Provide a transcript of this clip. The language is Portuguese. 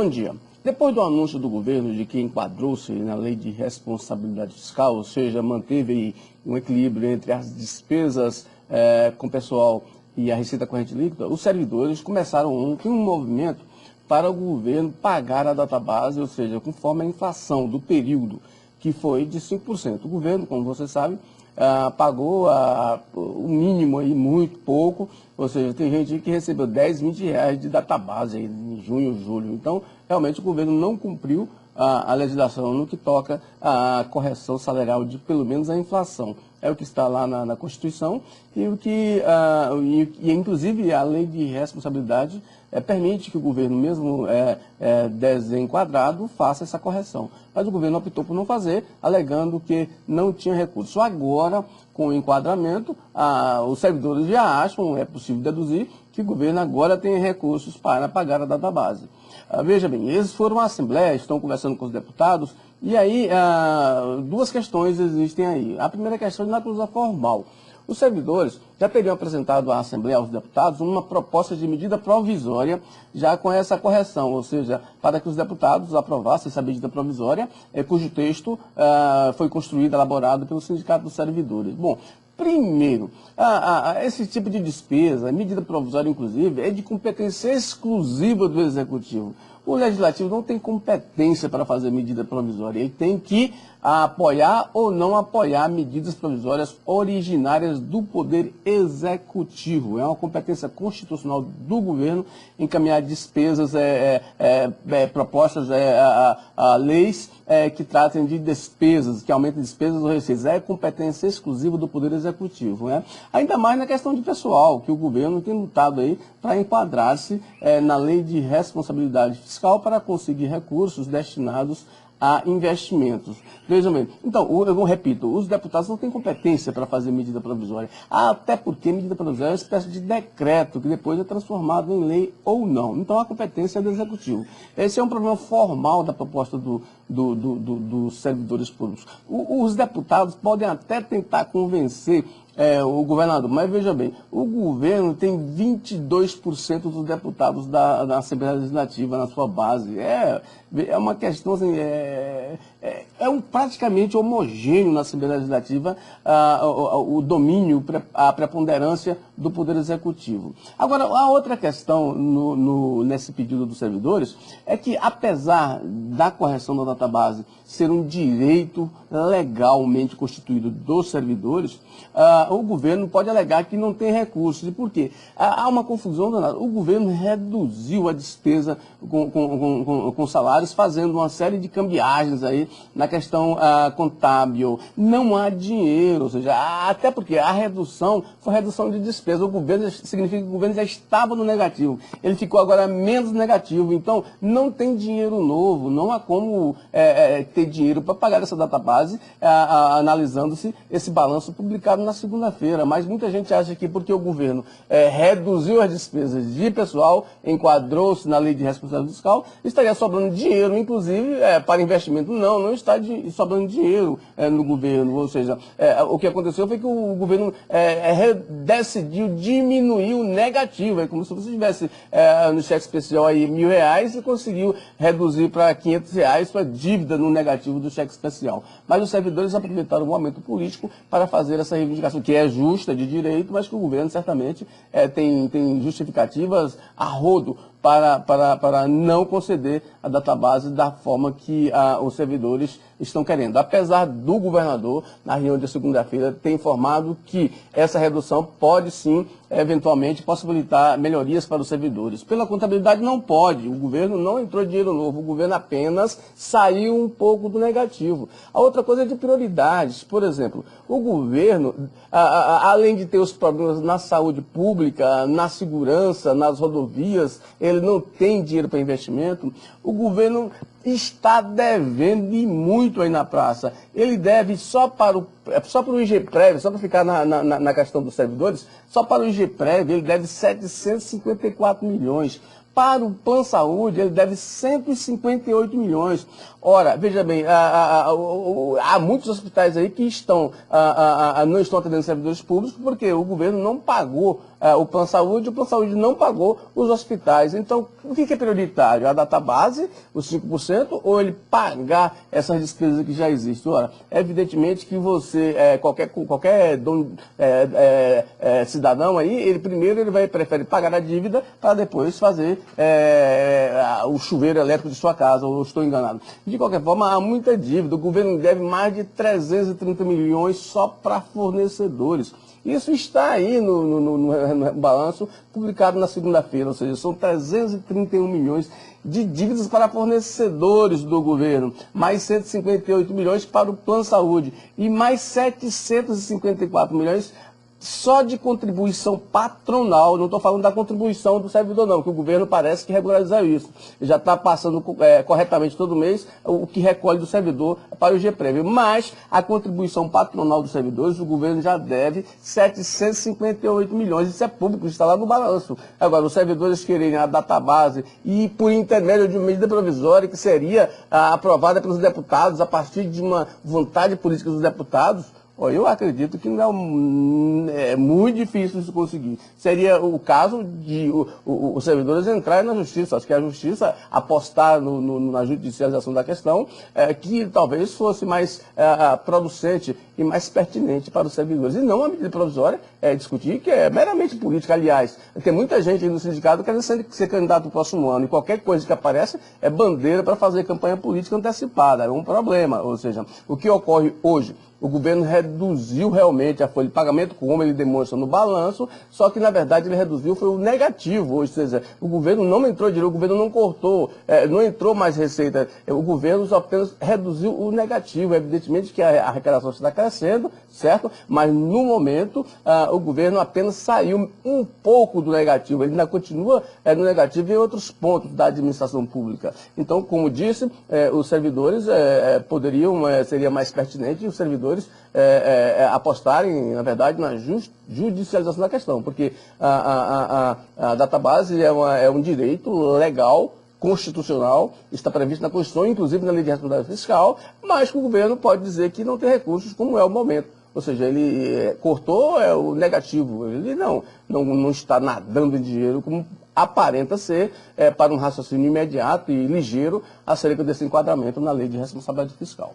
Bom dia. Depois do anúncio do governo de que enquadrou-se na lei de responsabilidade fiscal, ou seja, manteve aí um equilíbrio entre as despesas com pessoal e a receita corrente líquida, os servidores começaram ontem um movimento para o governo pagar a database, ou seja, conforme a inflação do período, que foi de 5%. O governo, como você sabe, pagou o mínimo aí, muito pouco, ou seja, tem gente que recebeu 10, 20 reais de database aí, em junho, julho. Então, realmente o governo não cumpriu a legislação no que toca à correção salarial de pelo menos a inflação. É o que está lá na Constituição e o que, inclusive, a lei de responsabilidade permite que o governo, mesmo desenquadrado, faça essa correção. Mas o governo optou por não fazer, alegando que não tinha recurso. Agora, com o enquadramento, os servidores já acham, é possível deduzir, que o governo agora tem recursos para pagar a database. Veja bem, eles foram à Assembleia, estão conversando com os deputados, e aí duas questões existem aí. A primeira questão é de natureza formal. Os servidores já teriam apresentado à Assembleia, aos deputados, uma proposta de medida provisória, já com essa correção, ou seja, para que os deputados aprovassem essa medida provisória, cujo texto foi construído, elaborado pelo Sindicato dos Servidores. Bom, primeiro, esse tipo de despesa, medida provisória inclusive, é de competência exclusiva do Executivo. O Legislativo não tem competência para fazer medida provisória, ele tem que apoiar ou não apoiar medidas provisórias originárias do Poder Executivo. É uma competência constitucional do governo encaminhar despesas, propostas, leis que tratem de despesas, que aumentem despesas ou receitas. É competência exclusiva do Poder Executivo. Né? Ainda mais na questão de pessoal, que o governo tem lutado aí para enquadrar-se na lei de responsabilidade fiscal para conseguir recursos destinados a investimentos. Vejam bem, então, eu repito, os deputados não têm competência para fazer medida provisória, até porque medida provisória é uma espécie de decreto que depois é transformado em lei ou não. Então, a competência é do Executivo. Esse é um problema formal da proposta dos servidores públicos. Os deputados podem até tentar convencer o governador, mas veja bem, o governo tem 22% dos deputados da Assembleia Legislativa na sua base. É uma questão assim, praticamente homogêneo na Assembleia Legislativa o domínio, a preponderância do Poder Executivo. Agora, a outra questão nesse pedido dos servidores é que, apesar da correção da database ser um direito legalmente constituído dos servidores, o governo pode alegar que não tem recursos. E por quê? Há uma confusão danada. O governo reduziu a despesa com salários, fazendo uma série de cambiagens aí na questão contábil. Não há dinheiro, ou seja, até porque a redução foi redução de despesa. O governo significa que o governo já estava no negativo. Ele ficou agora menos negativo. Então, não tem dinheiro novo. Não há como ter dinheiro para pagar essa database, analisando-se esse balanço publicado na segunda-feira. Mas muita gente acha que porque o governo reduziu as despesas de pessoal, enquadrou-se na lei de responsabilidade fiscal, estaria sobrando dinheiro, inclusive, para investimento. Não está sobrando dinheiro no governo. Ou seja, o que aconteceu foi que o governo decidiu diminuir o negativo. É como se você tivesse no cheque especial aí R$1.000 e conseguiu reduzir para R$500 sua dívida no negativo do cheque especial. Mas os servidores aproveitaram o momento político para fazer essa reivindicação, que é justa, de direito, mas que o governo certamente tem justificativas a rodo para não conceder a database da forma que os servidores estão querendo. Apesar do governador, na reunião de segunda-feira, ter informado que essa redução pode sim, eventualmente, possibilitar melhorias para os servidores. Pela contabilidade não pode, o governo não entrou dinheiro novo, o governo apenas saiu um pouco do negativo. A outra coisa é de prioridades. Por exemplo, o governo, além de ter os problemas na saúde pública, na segurança, nas rodovias, ele não tem dinheiro para investimento, o governo está devendo e muito aí na praça. Ele deve só para o IGPREV, só para ficar na questão dos servidores, só para o IGPREV ele deve 754 milhões. Para o Plano Saúde, ele deve 158 milhões. Ora, veja bem, há muitos hospitais aí que não estão atendendo servidores públicos porque o governo não pagou o Plano Saúde não pagou os hospitais. Então, o que é prioritário? A database, os 5%, ou ele pagar essas despesas que já existem? Ora, evidentemente que você, qualquer cidadão aí, ele prefere pagar a dívida para depois fazer o chuveiro elétrico de sua casa, ou estou enganado. De qualquer forma, há muita dívida. O governo deve mais de 330 milhões só para fornecedores. Isso está aí no balanço publicado na segunda-feira, ou seja, são 331 milhões de dívidas para fornecedores do governo, mais 158 milhões para o Plano Saúde e mais 754 milhões só de contribuição patronal. Não estou falando da contribuição do servidor não, que o governo parece que regularizar isso. Já está passando corretamente todo mês o que recolhe do servidor para o GPREV. Mas a contribuição patronal dos servidores, o governo já deve 758 milhões. Isso é público, está lá no balanço. Agora, os servidores quererem a database e por intermédio de uma medida provisória que seria aprovada pelos deputados a partir de uma vontade política dos deputados, eu acredito que não é muito difícil isso conseguir. Seria o caso de os servidores entrarem na justiça. Acho que a justiça apostar na judicialização da questão, que talvez fosse mais producente e mais pertinente para os servidores. E não a medida provisória discutir, que é meramente política. Aliás, tem muita gente aí no sindicato querendo ser candidato no próximo ano. E qualquer coisa que aparece é bandeira para fazer campanha política antecipada. É um problema. Ou seja, o que ocorre hoje? O governo reduziu realmente a folha de pagamento, como ele demonstra no balanço, só que, na verdade, ele reduziu foi o negativo. Ou seja, o governo não entrou dinheiro, o governo não cortou, não entrou mais receita. O governo só apenas reduziu o negativo. Evidentemente que a arrecadação está crescendo, certo? Mas, no momento, o governo apenas saiu um pouco do negativo. Ele ainda continua no negativo em outros pontos da administração pública. Então, como disse, os servidores seria mais pertinente os servidores apostarem, na verdade, na judicialização da questão, porque a database é um direito legal, constitucional, está previsto na Constituição, inclusive na Lei de Responsabilidade Fiscal, mas que o governo pode dizer que não tem recursos, como é o momento. Ou seja, ele cortou o negativo, ele não está nadando em dinheiro como aparenta ser para um raciocínio imediato e ligeiro acerca desse enquadramento na Lei de Responsabilidade Fiscal.